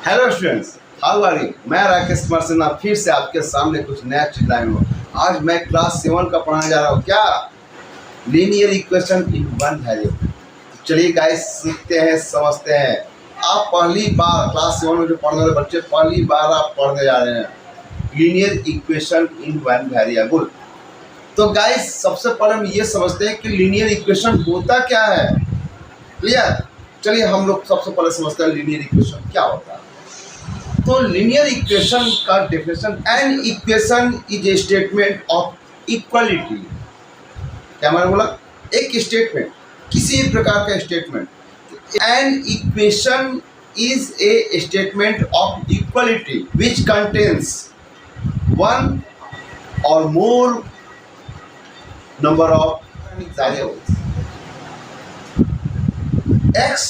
Hello students, how are you. मैं राकेश कुमार सिन्हा फिर से आपके सामने कुछ नया चीज लाया हूँ। आज मैं क्लास 7 का पढ़ाने जा रहा हूँ। क्या? Linear equation in one variable. चलिए गाइस, सीखते हैं, समझते हैं। आप पहली बार क्लास 7 में जो पढ़ने वाले बच्चे पहली बार आप पढ़ने जा रहे हैं linear equation in one variable. तो गाइस, सबसे पहले हम ये समझते हैं कि लीनियर इक्वेशन होता क्या है। क्लियर? चलिए हम लोग सबसे पहले समझते हैं लीनियर इक्वेशन क्या होता है। तो लीनियर इक्वेशन का definition, an equation is a statement of equality. क्या मैंने बोला? एक स्टेटमेंट, किसी प्रकार का statement. An equation is a statement of equality which contains one और more number of variables. x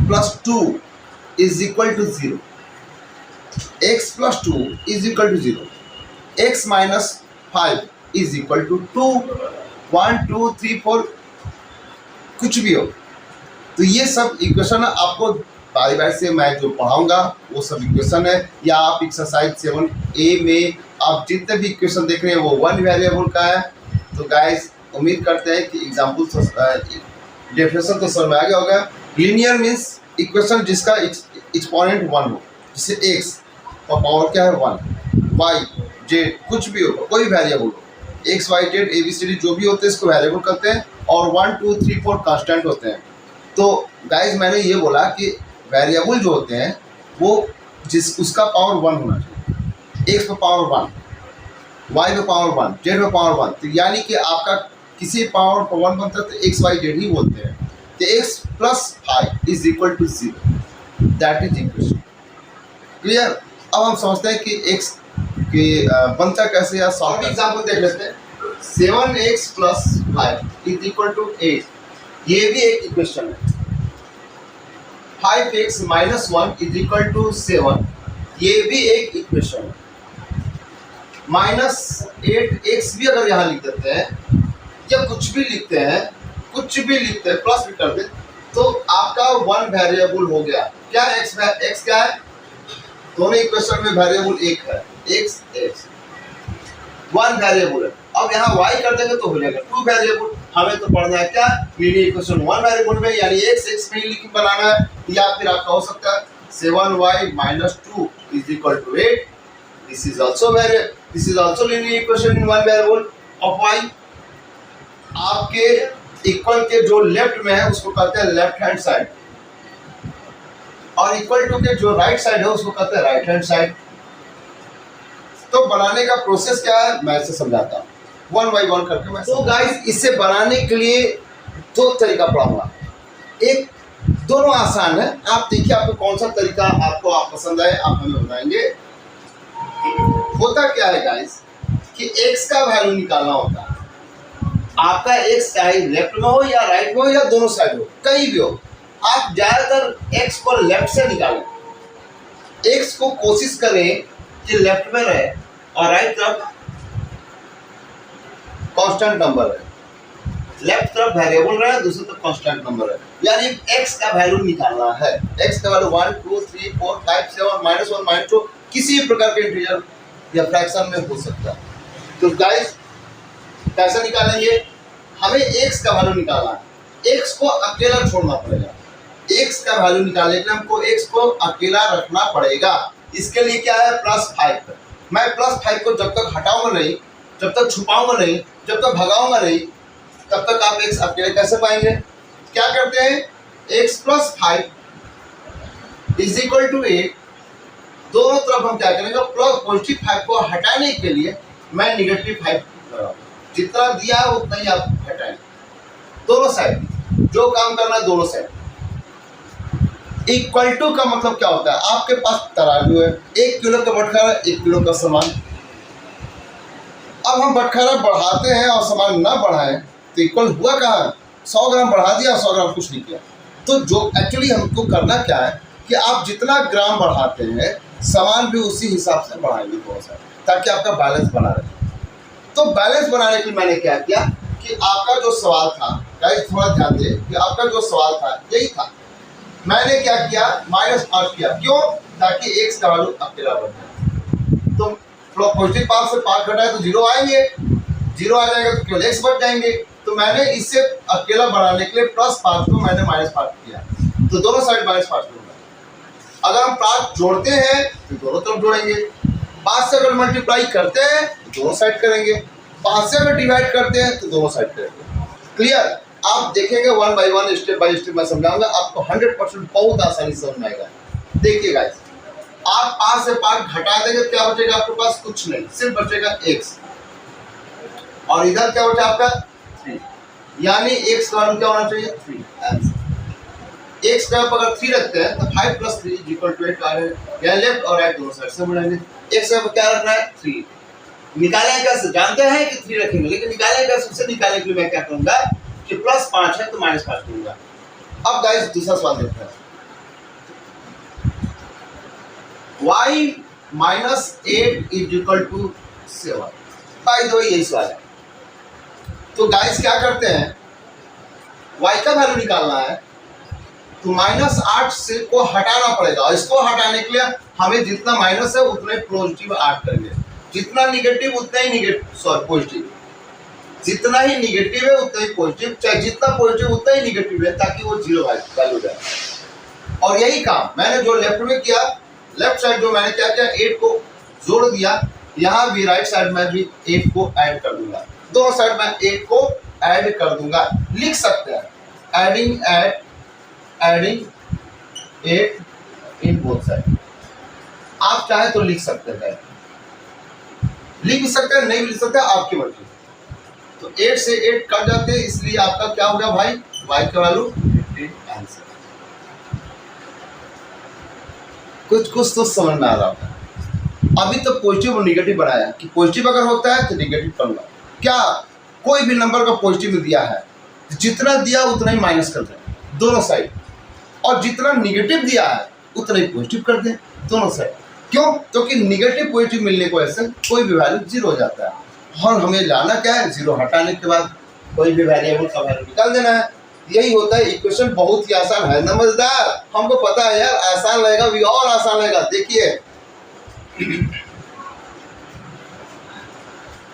plus 2 is equal to 0. x plus 2 is equal to 0. x minus 5 is equal to 2, 1, 2, 3, 4 कुछ भी हो। तो ये सब इक्वेशन आपको बारी बारी से मैं जो पढ़ाऊंगा वो सब इक्वेशन है, या आप एक्सरसाइज 7A में आप जितने भी इक्वेशन देख रहे हैं वो वन वेरिएबल का है। तो गाइस, उम्मीद करते हैं कि एग्जाम्पल डेफिनेशन तो समझ में आ गया होगा। लीनियर मीन्स इक्वेशन जिसका एक्सपोनेंट 1 हो, जिसे x और पावर क्या है 1, y, z कुछ भी हो, कोई वेरिएबल हो, x, y, z, ABCD जो भी होते हैं इसको वेरिएबल करते हैं, और 1, 2, 3, 4 कांस्टेंट होते हैं। तो गाइज, मैंने ये बोला कि वेरिएबल जो होते हैं वो उसका पावर 1 होना चाहिए। x पे पावर 1, y पे पावर 1, z पे पावर 1। तो यानी कि आपका किसी पावर को 1 बनता है तो एक्स वाई जेड ही बोलते हैं। तो x plus 5 is equal to 0, that is equation. Clear? अब हम समझते हैं कि x के बनता कैसे, या सॉल्व एग्जाम्पल देख लेते हैं। 7x plus 5 is equal to 8, ये भी एक इक्वेशन है। 5x minus 1 is equal to 7, ये भी एक इक्वेशन है। -8x भी अगर यहाँ लिख देते हैं या कुछ भी लिखते हैं, प्लस भी कर दे, तो आपका वन वेरिएबल हो गया। क्या x क्या है? दोनों इक्वेशन में वेरिएबल एक है, x वन वेरिएबल है। अब यहाँ y कर देंगे तो हो जाएगा टू वेरिएबल। हमें तो पढ़ना है क्या? लीनियर इक्वेशन वन वेरिएबल में, यानी x में ही लिख बनाना है, या फिर आपका हो सकता है 7y minus 2 is equal to 8. This is also linear equation in one variable of y. आपके इक्वल के जो लेफ्ट में है उसको कहते हैं लेफ्ट हैंड साइड, और इक्वल टू के जो राइट साइड है उसको कहते हैं राइट हैंड साइड। तो बनाने का प्रोसेस क्या है मैं इसे समझाता हूँ, वन बाई वन करके मैं। तो गाइस, इसे बनाने के लिए दो तरीका पढ़ाऊंगा। एक, दोनों आसान है, आप देखिए आपको कौन सा तरीका आप पसंद आए, आप हमें बताएंगे। होता क्या है गाइस कि x का वैल्यू निकालना होता है। आपका x चाहे लेफ्ट में हो या राइट में हो या दोनों साइड हो, कहीं भी हो, आप ज्यादातर x को लेफ्ट से निकालें। x को कोशिश करें कि लेफ्ट में रहे, और राइट तरफ कांस्टेंट नंबर है। लेफ्ट तरफ वेरिएबल रहे, दूसरी तरफ कांस्टेंट नंबर है, यानी x का वैल्यू निकालना है। x का वैल्यू 1, 2, 3, 4, 5, 7, -1, -2 किसी प्रकार के इंटीजर या फ्रैक्शन में हो सकता है। तो गाइस, कैसे निकालेंगे? हमें x का वैल्यू निकालना है, x को अकेला छोड़ना पड़ेगा। x का वैल्यू निकालने के लिए हमको x को अकेला रखना पड़ेगा। इसके लिए क्या है? +5। मैं +5 को जब तक हटाऊंगा नहीं, जब तक छुपाऊंगा नहीं, जब तक भगाऊंगा नहीं, तब तक आप x अकेले कैसे पाएंगे? क्या करते हैं? x plus 5 is equal to 8। दोनों तरफ हम क्या करेंगे? पॉजिटिव 5 को हटाने के लिए मैं निगेटिव 5 जितना दिया है उतना ही आप हटाएंगे। दोनों साइड जो काम करना है, दोनों साइड। इक्वल टू का मतलब क्या होता है? आपके पास तराजू है, 1 किलो का बटखारा, 1 किलो का सामान। अब हम बटखारा बढ़ाते हैं और सामान ना बढ़ाएं तो इक्वल हुआ कहाँ? 100 ग्राम बढ़ा दिया, 100 ग्राम कुछ नहीं किया। तो जो एक्चुअली हमको करना क्या है कि आप जितना ग्राम बढ़ाते हैं सामान भी उसी हिसाब से बढ़ाएंगे बहुत सारा, ताकि आपका बैलेंस बना रहे। तो बैलेंस बनाने के लिए मैंने क्या किया कि आपका जो सवाल था, गाइस थोड़ा ध्यान दें कि आपका जो सवाल था यही था मैंने क्या किया, -5 किया, क्यों, ताकि x का वैल्यू अकेला बन जाए। तो पॉजिटिव पार्ट से पार्ट घटाए तो 0 आएंगे, 0 आ जाएगा तो केवल x बच जाएंगे। तो मैंने इसे अकेला बढ़ाने के लिए +5 को मैंने -5 किया, तो दोनों साइड -5 लूंगा। अगर हम पार्ट जोड़ते हैं तो दोनों तरफ जोड़ेंगे, 5 से अगर मल्टीप्लाई करते हैं तो दोनों साइड करेंगे, 5 से अगर डिवाइड करते हैं तो दोनों साइड करेंगे। क्लियर? आप देखेंगे 1 बाय 1 स्टेप बाय स्टेप मैं समझाऊंगा, आपको 100% बहुत आसानी से समझ में आएगा। देखिए गाइस, आप 5 से 5 घटा देंगे, क्या बचेगा आपके पास, कुछ नहीं, सिर्फ बचेगा x, और इधर क्या बचा आपका 3, यानी x का वैल्यू क्या होना चाहिए 3। आंसर x का अगर 3 रखते हैं तो 5 + 3 = 8 आ रहा है, या लेफ्ट और राइट दोनों साइड से बढ़ाएंगे। x का क्या रखना है 3, निकालें कैसे, जानते हैं कि 3 रखेंगे, लेकिन निकालें कैसे, उससे निकालने के लिए मैं क्या करूंगा कि +5 है तो -5 दूंगा। अब गाइस दूसरा सवाल देखते हैं, y - 8 = 7। बाय द वे यही सवाल है। तो गाइस क्या करते हैं, y का वैल्यू निकालना है तो -8 से को हटाना पड़ेगा, इसको हटाने के लिए हमें जितना माइनस है उतने पॉजिटिव ऐड करेंगे, जितना निगेटिव उतना ही पॉजिटिव, जितना ही निगेटिव है उतना ही पॉजिटिव, चाहे जितना पॉजिटिव उतना ही निगेटिव है, ताकि वो 0 वैल्यू जाए। और यही काम मैंने जो लेफ्ट में किया, लेफ्ट साइड जो मैंने क्या किया, 8 को जोड़ दिया, यहाँ भी राइट साइड में भी 8 को ऐड कर दूंगा, दोनों साइड में 8 को ऐड कर दूंगा। लिख सकते हैं एडिंग 8 इन बोथ साइड, आप चाहे तो लिख सकते हैं, लिख भी सकते हैं, नहीं भी लिख सकते, आपकी मर्जी। तो 8 से 8 कट जाते हैं, इसलिए आपका क्या हो गया भाई, y का वैल्यू 15। आंसर कुछ तो समझ में आ रहा है। अभी तो पॉजिटिव और निगेटिव बनाया कि पॉजिटिव अगर होता है तो निगेटिव करूंगा, क्या कोई भी नंबर का पॉजिटिव दिया है, जितना दिया उतना ही माइनस कर दें दोनों साइड, और जितना निगेटिव दिया है उतना ही पॉजिटिव कर दें दोनों साइड। क्यों? क्योंकि निगेटिव पॉजिटिव मिलने की वजह से कोई भी वैल्यू 0 हो जाता है, और हमें लाना क्या है, 0 हटाने के बाद कोई भी वेरिएबल का वैल्यू निकाल देना है। यही होता है। इक्वेशन बहुत ही आसान है ना मजेदार, हमको पता है यार, आसान लगेगा भी और आसान लगेगा। देखिए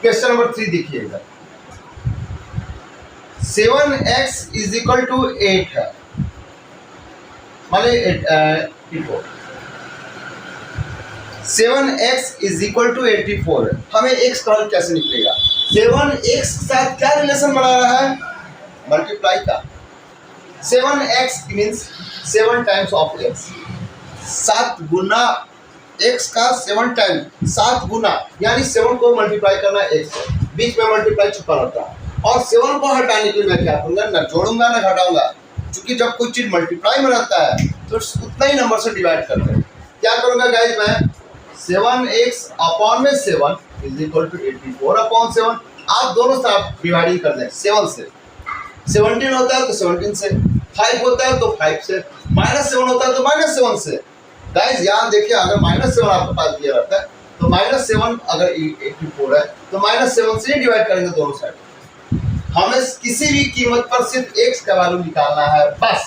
क्वेश्चन नंबर 3 देखिएगा, 7x = 8 है, माने 84, 7x = 84 है, हमें x का कैसे निकलेगा, 7x के साथ क्या रिलेशन बना रहा है, मल्टीप्लाई का, 7x means 7 times of x, 7 Guna x का 7 टाइम, 7 गुना, यानी 7 को मल्टीप्लाई करना x से, बीच में मल्टीप्लाई छुपा रहता है, और 7 को हटाने के लिए मैं क्या करूंगा, ना जोड़ूंगा ना घटाऊंगा, क्योंकि जब कोई चीज मल्टीप्लाई में रहता है तो उतना ही नंबर से डिवाइड करते हैं। क्या करूंगा गाइस, मैं 7x अपॉन में 7 = 84/7, आप दोनों तरफ डिवाइडिंग कर दें, 7 से 17 होता है तो 17 से, 5 होता है तो 5 से, -7 होता है तो -7 से। गाइस यहाँ देखिए, अगर -7 आपके पास दिया रहता है तो -7 अगर 84 है तो -7 से ही डिवाइड करेंगे दोनों साइड। हमें किसी भी कीमत पर सिर्फ x का वैल्यू निकालना है बस।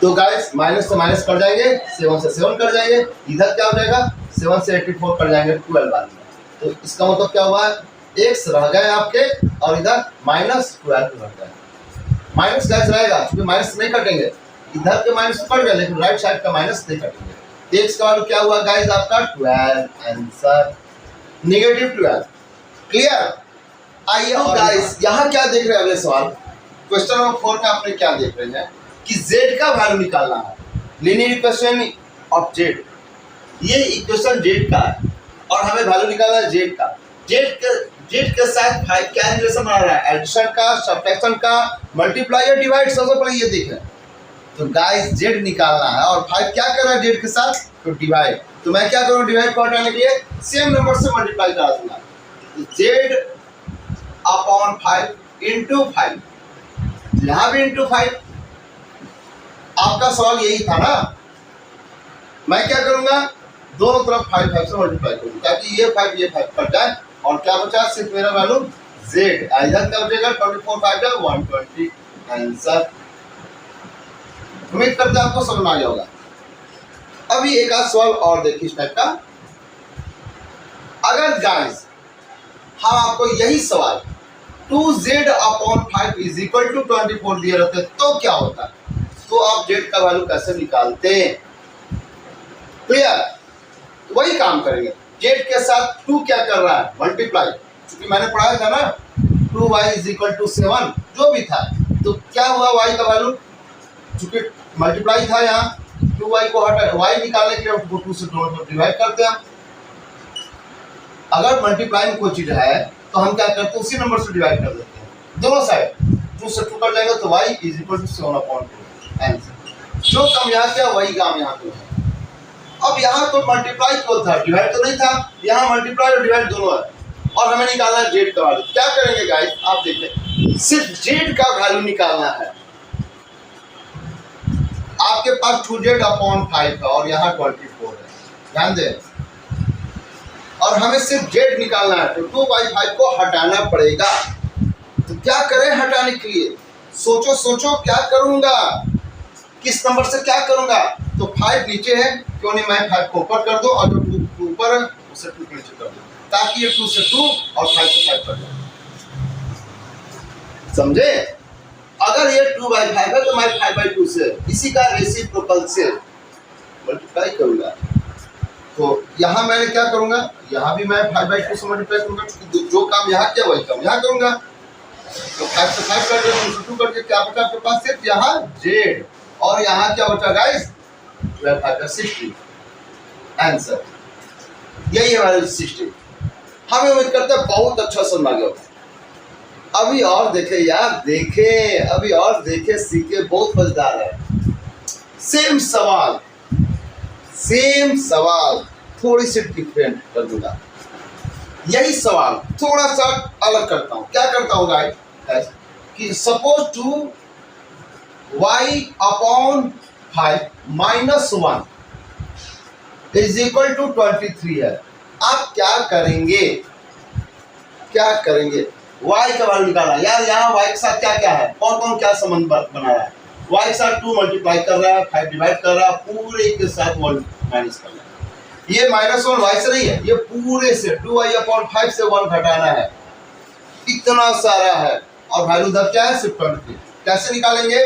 तो गाइस माइनस से माइनस कर जाएंगे, 7 से 7 कर जाएंगे, इधर क्या हो जाएगा, 7 से 84 कर जाएंगे 12 आ जाएगा। तो इसका मतलब क्या हुआ, x रह गए आपके और इधर -12 रह गए। माइनस गाइस रहेगा, क्योंकि माइनस नहीं कटेंगे, इधर के माइनस कट गए लेकिन राइट साइड का माइनस नहीं कटेंगे। x का वैल्यू क्या हुआ गाइस आपका 12, आंसर -12। क्लियर? आइए गाइस यहाँ क्या देख रहे हैं, अगले सवाल क्वेश्चन नंबर 4 में आपने क्या देख रहे हैं कि z का वैल्यू निकालना है, लीनियर इक्वेशन ऑफ z, ये इक्वेशन z का है और हमें वैल्यू निकालना है z का। z के साथ 5 क्या रिलेशन बना रहा है, एडिशन का, सब्ट्रैक्शन का, मल्टीप्लाई या डिवाइड। सबसे पहले ये देखें, तो गाइस z निकालना है और 5 क्या कर रहा है z के साथ, तो डिवाइड। तो मैं क्या करूँ, डिवाइड को हटाने के लिए सेम नंबर से मल्टीप्लाई करा दूंगा, तो z अपॉन 5 इंटू 5, यहाँ भी इंटू 5। आपका सवाल यही था ना, मैं क्या करूंगा, दोनों तरफ 5 से मल्टीप्लाई करूंगा ताकि ये 5 कट जाए और क्या बचा, सिर्फ मेरा वैल्यू z। इधर क्या बचेगा, 24 5 120, आंसर उम्मीद करते हैं आपको समझ में आ गया होगा। अभी एक आध सवाल और देखिए इस टाइप का। अगर गाइस हम आपको यही सवाल 2z/5 इज इक्वल टू 24 दिए रहते तो क्या होता, तो आप z का वैल्यू कैसे निकालते? क्लियर? वही काम करेंगे। z के साथ 2 क्या कर रहा है, मल्टीप्लाई, क्योंकि मैंने पढ़ाया था ना 2y इज इक्वल टू 7 जो भी था, तो क्या हुआ y का वैल्यू, चूंकि मल्टीप्लाई था यहाँ 2y को हटा y निकालने के लिए 2 से डिवाइड करते हैं। अगर मल्टीप्लाई में कोई चीज है तो हम क्या करते हैं, उसी नंबर से डिवाइड कर देते हैं दोनों साइड। 2 से 2 कर जाएगा तो y is equal to 7/2 answer. जो कम यहाँ किया वही काम यहाँ पे है। अब यहाँ तो मल्टीप्लाई क्यों था, डिवाइड तो नहीं था, यहाँ मल्टीप्लाई और डिवाइड दोनों है और हमें निकालना है z का वैल्यू। क्या करेंगे गाइस, आप देखिए, सिर्फ z का वैल्यू निकालना है। आपके पास 2z/5 है और यहाँ 24 है, ध्यान दें, और हमें सिर्फ z निकालना है, तो 2/5 को हटाना पड़ेगा। तो क्या करें हटाने के लिए, सोचो सोचो क्या करूंगा, किस नंबर से क्या करूंगा। तो 5 नीचे है, क्यों नहीं मैं 5 को ऊपर कर दो और जो 2 ऊपर है उसे 2 नीचे कर दो, ताकि ये 2 से 2 और 5 से 5 कर जाए। समझे? अगर ये 2/5 है तो मैं 5/2 से इसी का रेसिप्रोकल से मल्टीप्लाई करूंगा। तो यहाँ मैंने क्या करूंगा, यहाँ भी मैं 5/2 से मल्टीप्लाई करूंगा, क्योंकि जो काम यहाँ किया वही काम यहाँ करूंगा। तो 5 से 5 कर दिया, 2 से 2 कर दिया, क्या बचा आपके पास, सिर्फ यहाँ z और यहाँ क्या बचा गाइस, 60 आंसर। यही है हमारे 60। हमें उम्मीद करते हैं बहुत अच्छा समझ आ गया। अभी और देखे यार, देखे अभी और देखे, सीखे, बहुत मजेदार है। सेम सवाल थोड़ी सी डिफरेंट कर दूंगा। यही सवाल थोड़ा सा अलग करता हूं। क्या करता हूं गाइस, कि suppose to y/5 -1 is equal to 23 है। आप क्या करेंगे y का वैल्यू निकालना। यार यहाँ y के साथ क्या क्या है, कौन कौन क्या संबंध बना रहा है। y के साथ 2 मल्टीप्लाई कर रहा है, 5 डिवाइड कर रहा है, पूरे के साथ 1 माइनस कर रहा है। ये -1 y से नहीं है, ये पूरे से 2y/5 से 1 घटाना है, इतना सारा है। और वैल्यू दर क्या है, सिर्फ 23। कैसे निकालेंगे,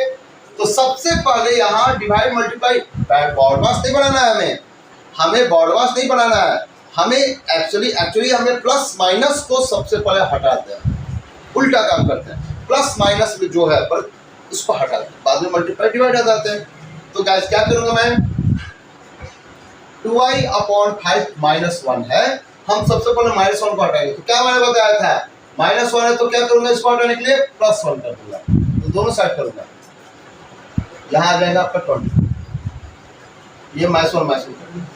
तो सबसे पहले यहाँ डिवाइड मल्टीप्लाई, बॉडवास नहीं बनाना है, हमें बॉडवास नहीं बनाना है, हमें एक्चुअली हमें प्लस माइनस को सबसे पहले हटाते हैं, उल्टा काम करते हैं। प्लस माइनस में जो है पर उसको हटाते हैं, बाद में मल्टीप्लाई डिवाइड आ जाते हैं। तो गाइस क्या करूंगा मैं, 2y/5 -1 है, हम सबसे पहले -1 को हटाएंगे। तो क्या मैंने बताया था, -1 है तो क्या करूंगा, इसको हटाने के लिए +1 कर दूंगा, तो दोनों साइड करूंगा। यहाँ आ जाएगा आपका 20, ये -1 कर दूंगा।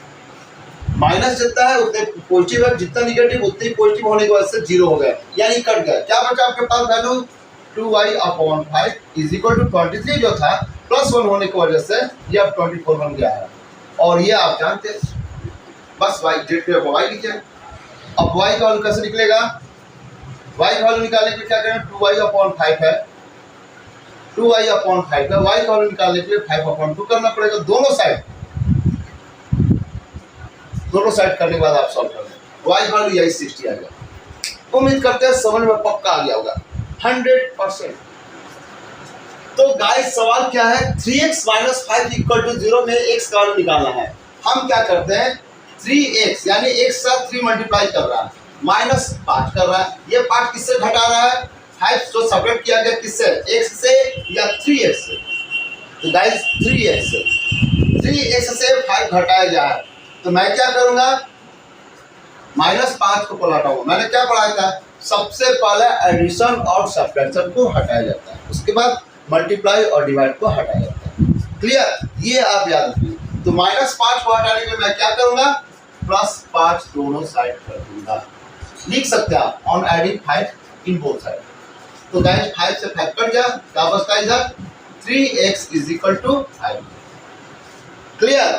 माइनस जितना है उतने पॉजिटिव है, जितना निगेटिव उतनी पॉजिटिव होने की वजह से 0 हो गया, यानी कट गया। क्या बचा आपके पास value, 2y/5 is equal to 23 जो था, +1 होने की वजह से ये अब 24 बन गया है। और ये आप जानते हैं, बस y z पे y लिखे। अब y का वैल्यू कैसे निकलेगा, y का वैल्यू निकालने के लिए क्या करें, 2y/5 है, 2y/5 है, y का वैल्यू निकालने के लिए 5/2 करना पड़ेगा। दोनों साइड करने के बाद आप सॉल्व कर लें, y का वैल्यू यही 60 आएगा। उम्मीद करते हैं समझ में पक्का आ गया होगा 100%। तो गाइस सवाल क्या है, 3x - 5 = 0 में x का वैल्यू निकालना है। हम क्या करते हैं, 3x यानी x साथ 3 मल्टीप्लाई कर रहा है, -5 कर रहा है, ये 5 किससे घटा रहा है, 5 को सेपरेट किया गया किससे, x से या 3x से। तो गाइस 3x से 5 घटाया जाए तो मैं क्या करूंगा, -5 को पलटाऊंगा। मैंने क्या पढ़ाया था, सबसे पहले एडिशन और सब्ट्रैक्शन को हटाया जाता है, उसके बाद मल्टीप्लाई और डिवाइड को हटाया जाता है। क्लियर, ये आप याद रखिए। तो -5 को हटाने के लिए मैं क्या करूंगा, +5 दोनों साइड कर दूंगा। लिख सकते हैं आप on adding 5 in both side. तो गाइस 5 से 5 कट गया, क्या बचता इधर, 3x = 5। क्लियर।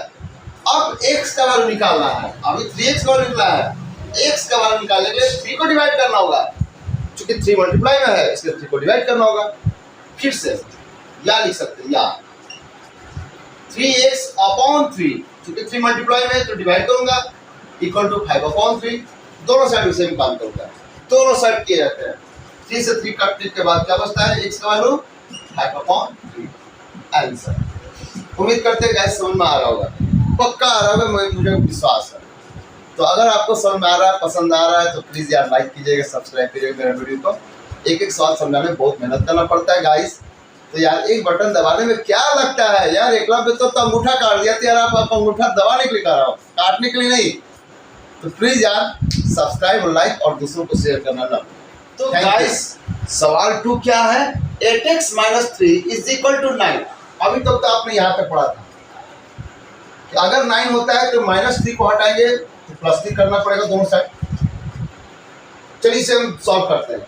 अब x का वैल्यू निकालना है, अभी 3x का वैल्यू निकला है, x का वैल्यू निकालने के लिए 3 को डिवाइड करना होगा, क्योंकि 3 मल्टीप्लाई में है इसलिए 3 को डिवाइड करना होगा। फिर से या लिख सकते हैं, या 3x अपॉन 3, क्योंकि 3 मल्टीप्लाई में तो डिवाइड करूंगा, इक्वल टू 5 अपॉन 3, दोनों साइड सेम काम करूंगा, दोनों साइड किए जाते हैं। 3 से 3 काटने के बाद क्या बचता है, x का वैल्यू 5 अपॉन 3 आंसर। उम्मीद करते हैं गाइस समझ में आ रहा होगा, पक्का आ रहा होगा, मुझे विश्वास है। तो अगर आपको समझ में आ रहा है, पसंद आ रहा है, तो प्लीज़ यार लाइक कीजिएगा, सब्सक्राइब कीजिएगा मेरे वीडियो को। एक एक सवाल समझाने में बहुत मेहनत करना पड़ता है गाइस, तो यार एक बटन दबाने में क्या लगता है यार, एकलव्य तो अंगूठा काट दिया, तो यार आप अंगूठा दबाने के लिए कर रहा हो, काटने के लिए नहीं। तो प्लीज़ यार सब्सक्राइब, लाइक और दूसरों को शेयर करना ना। तो गाइस सवाल 2 क्या है, 8x - 3 = 9। अभी तक तो आपने यहाँ तक पढ़ा था कि अगर 9 होता है तो -3 को हटाएंगे तो +3 करना पड़ेगा दोनों साइड। चलिए इसे हम सॉल्व करते हैं।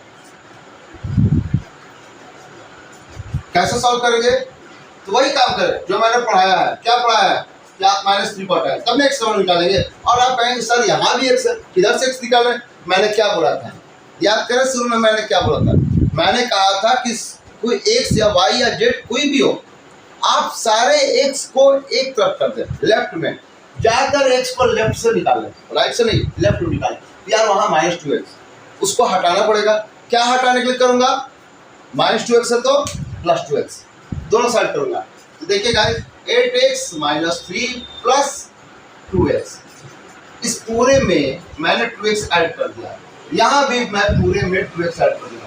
कैसे सॉल्व करेंगे, तो वही काम करें जो मैंने पढ़ाया है। क्या पढ़ाया है कि आप -3 को हटाएं, तब नेक्स्ट सवाल निकालेंगे। और आप कहेंगे सर यहाँ भी x है, किधर से x निकालें। मैंने क्या बोला था, याद करें शुरू में मैंने क्या बोला था। मैंने कहा था कि कोई x या y या z कोई भी हो, आप सारे x को एक तरफ कर दें, लेफ्ट में। ज़्यादातर x को लेफ्ट से निकालें, राइट से नहीं, लेफ्ट में निकालें। यार वहाँ -2x, उसको हटाना पड़ेगा। क्या हटाने के लिए करूँगा, -2x है तो +2x, दोनों साइड करूँगा। तो देखिए गाइस 8x - 3 + 2x, इस पूरे में मैंने 2x ऐड कर दिया। यहाँ भी मैं पूरे में 2x ऐड कर दिया,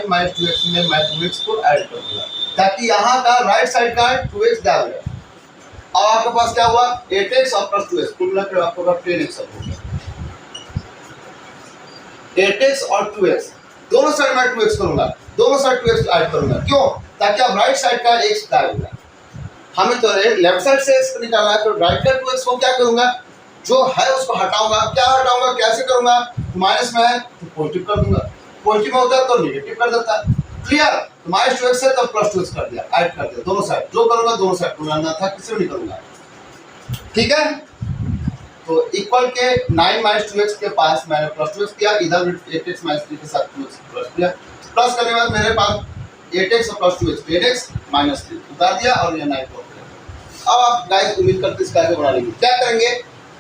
9 - 2x में मैं 2x को ऐड कर दिया, ताकि यहाँ का राइट साइड का 2x डाल गया। और आपके पास क्या हुआ, 8x और +2x, कुल मिलाकर आपको 10x हो गया। 8x और 2x दोनों साइड में 2x करूंगा, दोनों साइड 2x ऐड करूंगा। क्यों, ताकि आप राइट साइड का x डालूंगा। हमें तो लेफ्ट साइड से x निकालना है, तो राइट का 2x को क्या करूंगा, जो है उसको हटाऊंगा। क्या हटाऊंगा, कैसे करूंगा, माइनस में है तो पॉजिटिव कर दूंगा, पॉजिटिव में होता है तो नेगेटिव कर देता है। क्लियर, तो -2x है तो +2x कर दिया, ऐड कर दिया, दोनों साइड जो करूंगा दोनों साइड बनाना था, किसी में नहीं करूंगा। ठीक है, तो इक्वल के 9 - 2x के पास मैंने +2x किया, इधर भी 8x - 3 के साथ 2x प्लस किया। प्लस करने के बाद मेरे पास 8x और +2x 10x - 3 उतार दिया और ये 9 को। अब आप गाइस उम्मीद करते हैं इसका बना लेंगे। क्या करेंगे,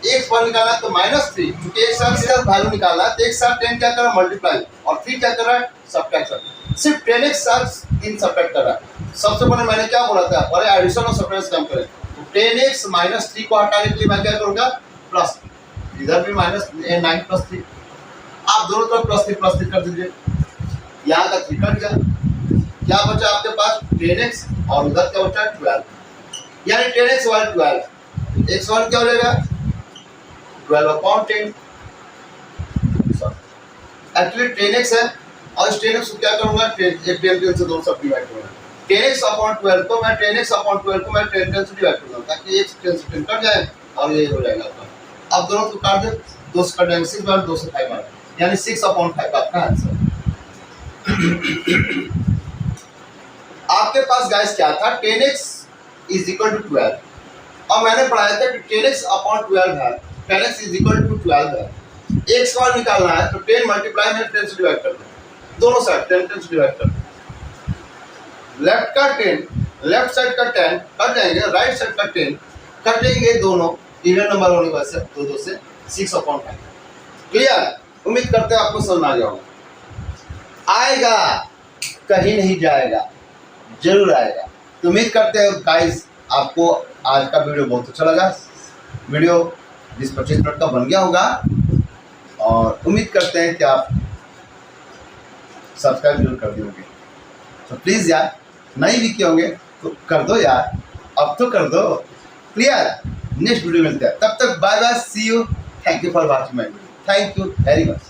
x पर निकालना है तो -3, क्योंकि एक साथ सीधा वैल्यू निकालना है, तो एक साथ 10 क्या कर रहा है मल्टीप्लाई, और 3 क्या कर रहा है सब्ट्रैक्ट। सिर्फ 10x साथ 3 सब्ट्रैक्ट कर रहा है। सबसे पहले मैंने क्या बोला था, पहले एडिशन और सब्ट्रैक्शन काम करें। तो 10x - 3 को हटाने के लिए मैं क्या करूंगा, प्लस, इधर भी -9 + 3, आप दोनों तरफ +3 कर दीजिए। यहाँ का 3 कट गया, क्या बचा आपके पास 10x और उधर क्या बचा 12, यानी 10x = 12, x = क्या हो जाएगा 12 अपॉन 10। एक्चुअली 10x है और इस 10x को क्या करूंगा, 10 से दोनों सब डिवाइड करूंगा। 10x अपॉन 12 को मैं 10x अपॉन 12 को मैं 10 से डिवाइड करूंगा, ताकि x 10 से 10 कट जाए और ये हो जाएगा आपका। अब दोनों को काट दे, 2 से कट जाएंगे, 6 बार 2 से 5 बार, यानी 6 अपॉन 5 आपका आंसर। आपके पास गाइस क्या था, 10x = 12, और मैंने पढ़ाया था कि 10x अपॉन 12 है, 10x = 12 है। x का निकालना है तो 10 मल्टीप्लाई में 10 से डिवाइड कर दो, दोनों साइड 10 से डिवाइड कर दो। लेफ्ट का 10, लेफ्ट साइड का 10 कट जाएंगे, राइट साइड का 10 कटेंगे, दोनों इवन नंबर होने की वजह से 2 से 6 अपॉन 5। क्लियर, उम्मीद करते हैं आपको समझ आ गया होगा। आएगा, कहीं नहीं जाएगा, जरूर आएगा। तो उम्मीद करते हैं गाइस आपको आज का वीडियो बहुत अच्छा लगा। वीडियो 20-25 मिनट का बन गया होगा, और उम्मीद करते हैं कि आप सब्सक्राइब जरूर कर दियोगे। तो प्लीज़ यार, नहीं भी किए होंगे तो कर दो यार, अब तो कर दो। क्लियर, नेक्स्ट वीडियो मिलते हैं, तब तक bye bye, see you, thank you for watching my video, thank you very much.